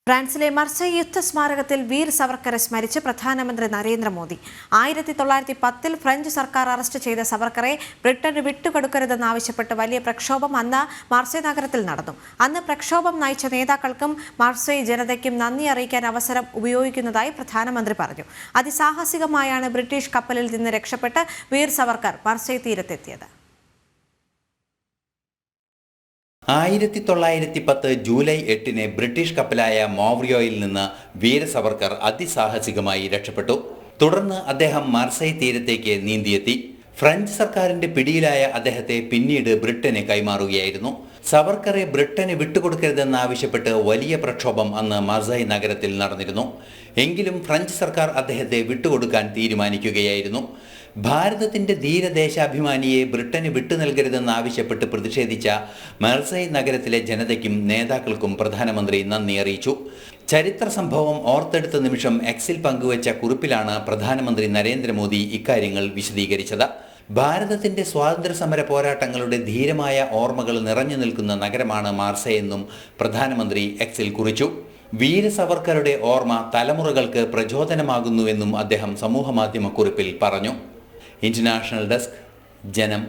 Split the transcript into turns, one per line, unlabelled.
ഫ്രാൻസിലെ മർസൈ യുദ്ധ സ്മാരകത്തിൽ വീർ സവർക്കറെ സ്മരിച്ച് പ്രധാനമന്ത്രി നരേന്ദ്രമോദി. 1910-ൽ ഫ്രഞ്ച് സർക്കാർ അറസ്റ്റ് ചെയ്ത സവർക്കറെ ബ്രിട്ടന് വിട്ടുകൊടുക്കരുതെന്നാവശ്യപ്പെട്ട് വലിയ പ്രക്ഷോഭം അന്ന് മാർസൈ നഗരത്തിൽ നടന്നു. അന്ന് പ്രക്ഷോഭം നയിച്ച നേതാക്കൾക്കും മാർസൈ ജനതയ്ക്കും നന്ദി അറിയിക്കാൻ അവസരം ഉപയോഗിക്കുന്നതായി പ്രധാനമന്ത്രി പറഞ്ഞു. അതിസാഹസികമായാണ് ബ്രിട്ടീഷ് കപ്പലിൽ നിന്ന് രക്ഷപ്പെട്ട് വീർ സവർക്കർ മാർസൈ തീരത്തെത്തിയത്.
1910 ജൂലൈ 8-ന് ബ്രിട്ടീഷ് കപ്പലായ മൗറിയോയിൽ നിന്ന് വീർ സവർക്കർ അതിസാഹസികമായി രക്ഷപ്പെട്ടു. തുടർന്ന് അദ്ദേഹം മാർസൈ തീരത്തേക്ക് നീന്തിയെത്തി. ഫ്രഞ്ച് സർക്കാരിന്റെ പിടിയിലായ അദ്ദേഹത്തെ പിന്നീട് ബ്രിട്ടന് കൈമാറുകയായിരുന്നു. സവർക്കറെ ബ്രിട്ടന് വിട്ടുകൊടുക്കരുതെന്നാവശ്യപ്പെട്ട് വലിയ പ്രക്ഷോഭം അന്ന് മാർസൈ നഗരത്തിൽ നടന്നിരുന്നു. എങ്കിലും ഫ്രഞ്ച് സർക്കാർ അദ്ദേഹത്തെ വിട്ടുകൊടുക്കാൻ തീരുമാനിക്കുകയായിരുന്നു. ഭാരതത്തിന്റെ ധീരദേശാഭിമാനിയെ ബ്രിട്ടന് വിട്ടു നൽകരുതെന്നാവശ്യപ്പെട്ട് പ്രതിഷേധിച്ച മാർസൈ നഗരത്തിലെ ജനതയ്ക്കും നേതാക്കൾക്കും പ്രധാനമന്ത്രി നന്ദി അറിയിച്ചു. ചരിത്ര സംഭവം ഓർത്തെടുത്ത നിമിഷം എക്സിൽ പങ്കുവച്ച കുറിപ്പിലാണ് പ്രധാനമന്ത്രി നരേന്ദ്രമോദി ഇക്കാര്യങ്ങൾ വിശദീകരിച്ചത്. ഭാരതത്തിന്റെ സ്വാതന്ത്ര്യ സമര പോരാട്ടങ്ങളുടെ ധീരമായ ഓർമ്മകൾ നിറഞ്ഞു നിൽക്കുന്ന നഗരമാണ് മാർസൈ എന്നും പ്രധാനമന്ത്രി എക്സിൽ കുറിച്ചു. വീര സവർക്കറുടെ ഓർമ്മ തലമുറകൾക്ക് പ്രചോദനമാകുന്നുവെന്നും അദ്ദേഹം സമൂഹമാധ്യമ കുറിപ്പിൽ പറഞ്ഞു. ഇന്റർനാഷണൽ ഡെസ്ക്, ജനം.